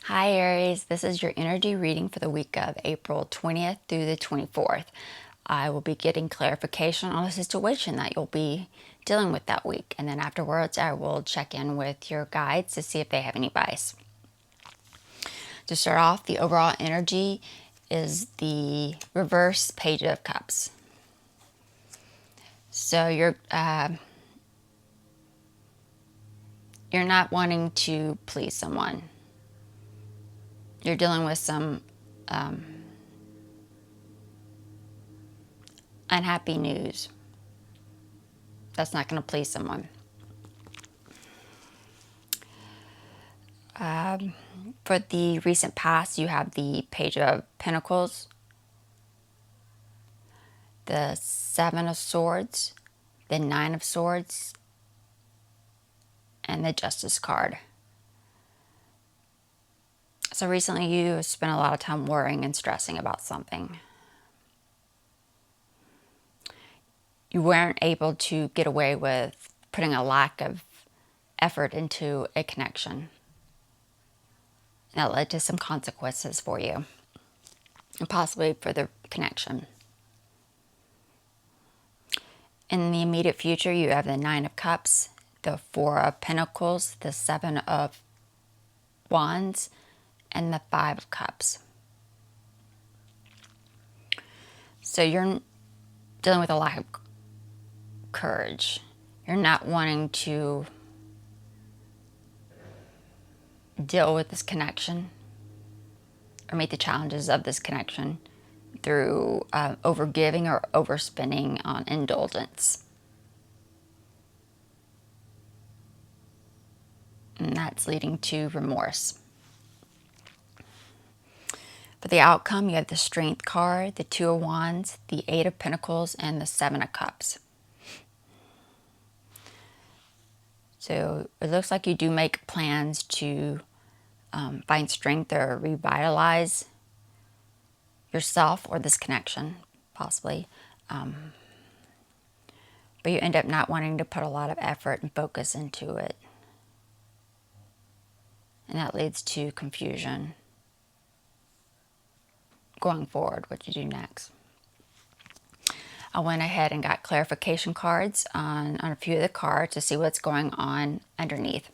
Hi Aries, this is your energy reading for the week of April 20th through the 24th. I will be getting clarification on a situation that you'll be dealing with that week, and then afterwards I will check in with your guides to see if they have any advice. To start off, the overall energy is the reverse Page of Cups. So you're not wanting to please someone. You're dealing with some unhappy news that's not going to please someone. For the recent past, you have the Page of Pentacles, the Seven of Swords, the Nine of Swords, and the Justice card. So recently you spent a lot of time worrying and stressing about something. You weren't able to get away with putting a lack of effort into a connection. That led to some consequences for you, and possibly for the connection. In the immediate future, you have the Nine of Cups, the Four of Pentacles, the Seven of Wands, and the Five of Cups. So you're dealing with a lack of courage. You're not wanting to deal with this connection or meet the challenges of this connection through overgiving or overspending on indulgence. And that's leading to remorse. For the outcome, you have the Strength card, the Two of Wands, the Eight of Pentacles, and the Seven of Cups. So it looks like you do make plans to find strength or revitalize yourself or this connection, possibly. But you end up not wanting to put a lot of effort and focus into it. And that leads to confusion going forward, what you do next. I went ahead and got clarification cards on a few of the cards to see what's going on underneath.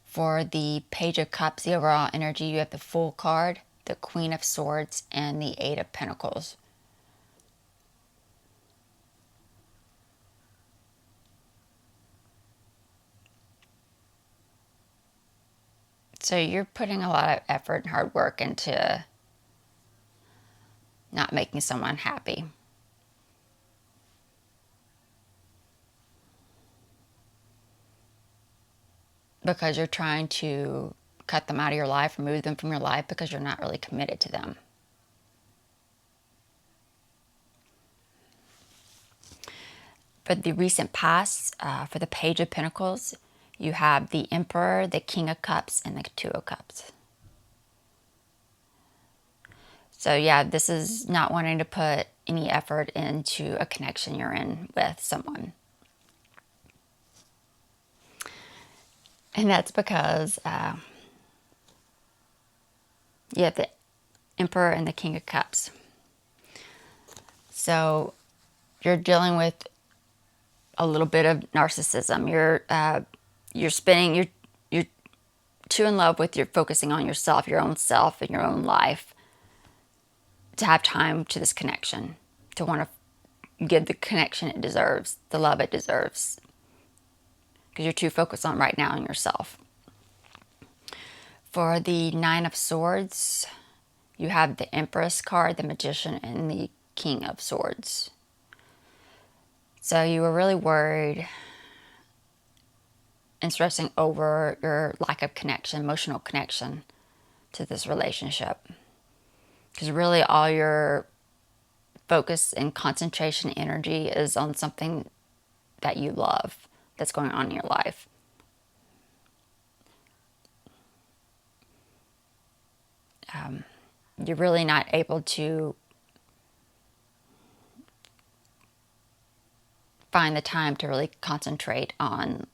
For the Page of Cups, the overall energy, you have the Fool card, the Queen of Swords, and the Eight of Pentacles. So you're putting a lot of effort and hard work into not making someone happy. Because you're trying to cut them out of your life, remove them from your life because you're not really committed to them. For the recent past, for the Page of Pentacles, you have the Emperor, the King of Cups, and the Two of Cups. So yeah, this is not wanting to put any effort into a connection you're in with someone. And that's because you have the Emperor and the King of Cups. So you're dealing with a little bit of narcissism. You're too in love with, you're focusing on yourself, your own self, and your own life to have time to this connection, to want to give the connection it deserves, the love it deserves, because you're too focused on right now on yourself. For the Nine of Swords, you have the Empress card, the Magician, and the King of Swords. So you were really worried and stressing over your lack of connection, emotional connection to this relationship. Because really all your focus and concentration energy is on something that you love that's going on in your life. You're really not able to find the time to really concentrate on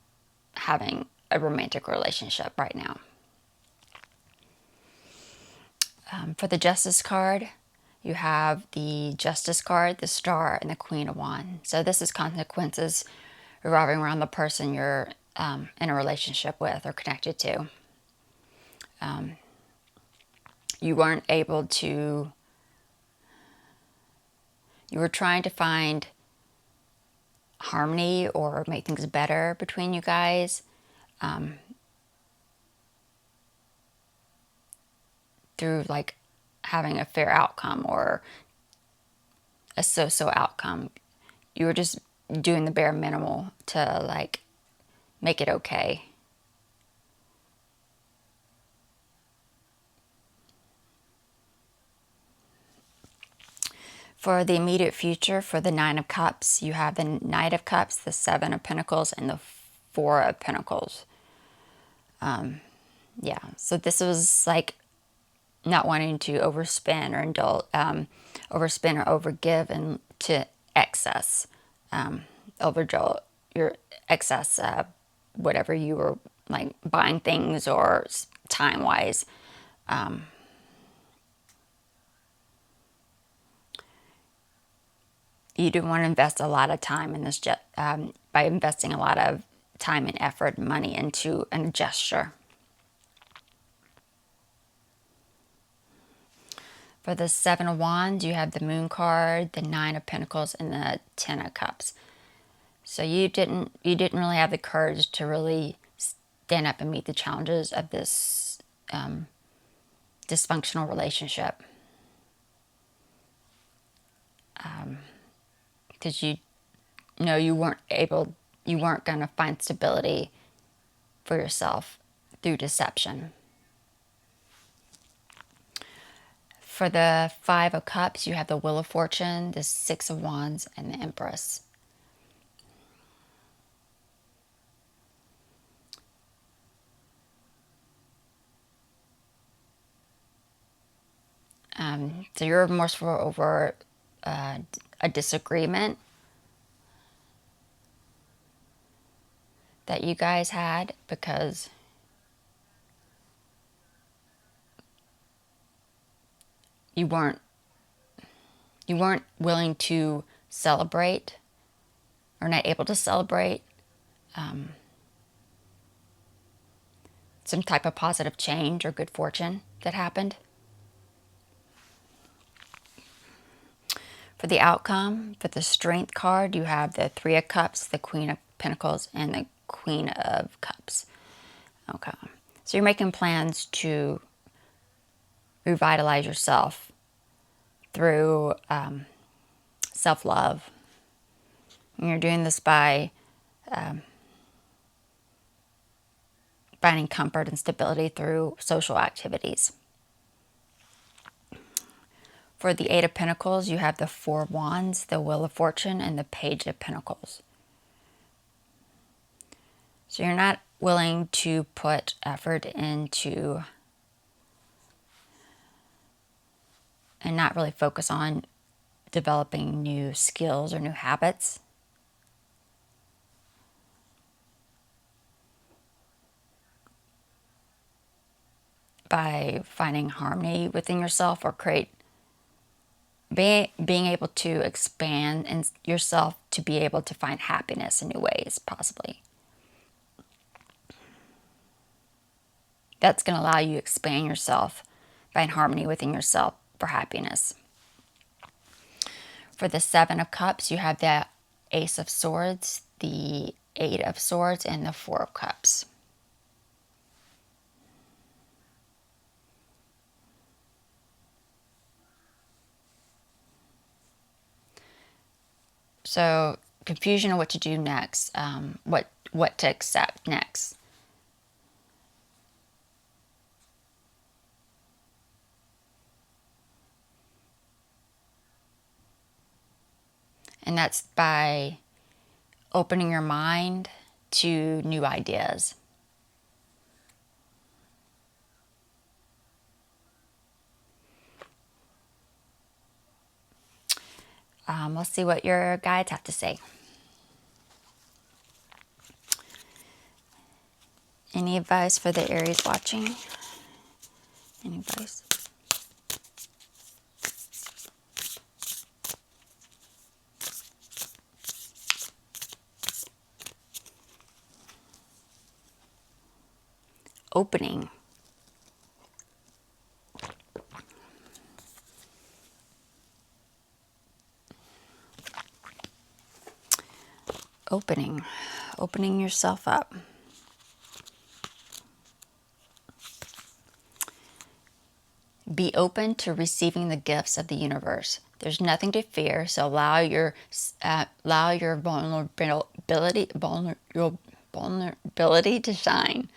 having a romantic relationship right now. For the Justice card, you have the Justice card, the Star, and the Queen of Wands. So this is consequences revolving around the person you're in a relationship with or connected to. You weren't able to, you were trying to find harmony or make things better between you guys through like having a fair outcome or a so-so outcome. You were just doing the bare minimal to like make it okay. For the immediate future, for the Nine of Cups, you have the Knight of Cups, the Seven of Pentacles, and the Four of Pentacles. Yeah, so this was like not wanting to overspend or overspend or overgive and to excess, overdraw your excess, whatever you were like buying things or time wise. You didn't want to invest a lot of time in this by investing a lot of time and effort and money into a gesture. For the Seven of Wands, you have the Moon card, the Nine of Pentacles, and the Ten of Cups. So you didn't really have the courage to really stand up and meet the challenges of this dysfunctional relationship. Because you know you weren't going to find stability for yourself through deception. For the Five of Cups, you have the Wheel of Fortune, the Six of Wands, and the Empress. So you're remorseful over a disagreement that you guys had because you weren't willing to celebrate or not able to celebrate some type of positive change or good fortune that happened. For the outcome, for the Strength card, you have the Three of Cups, the Queen of Pentacles, and the Queen of Cups. Okay. So you're making plans to revitalize yourself through self-love. And you're doing this by finding comfort and stability through social activities. For the Eight of Pentacles, you have the Four of Wands, the Wheel of Fortune, and the Page of Pentacles. So you're not willing to put effort into and not really focus on developing new skills or new habits. By finding harmony within yourself or being able to expand in yourself to be able to find happiness in new ways, possibly. That's going to allow you to expand yourself, find harmony within yourself for happiness. For the Seven of Cups, you have the Ace of Swords, the Eight of Swords, and the Four of Cups. So confusion of what to do next, what to accept next. And that's by opening your mind to new ideas. Let's see what your guides have to say. Any advice for the Aries watching? Any advice? Opening. Opening yourself up. Be open to receiving the gifts of the universe. There's nothing to fear, so allow your vulnerability to shine.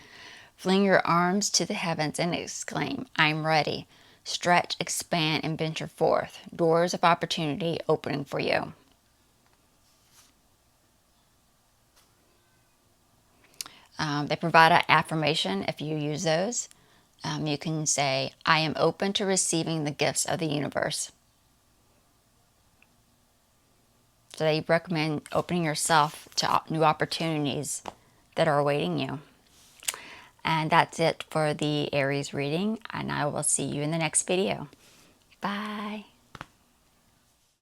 Fling your arms to the heavens and exclaim, "I'm ready." Stretch, expand, and venture forth. Doors of opportunity opening for you. They provide an affirmation if you use those. You can say, "I am open to receiving the gifts of the universe." So they recommend opening yourself to new opportunities that are awaiting you. And that's it for the Aries reading, and I will see you in the next video. Bye.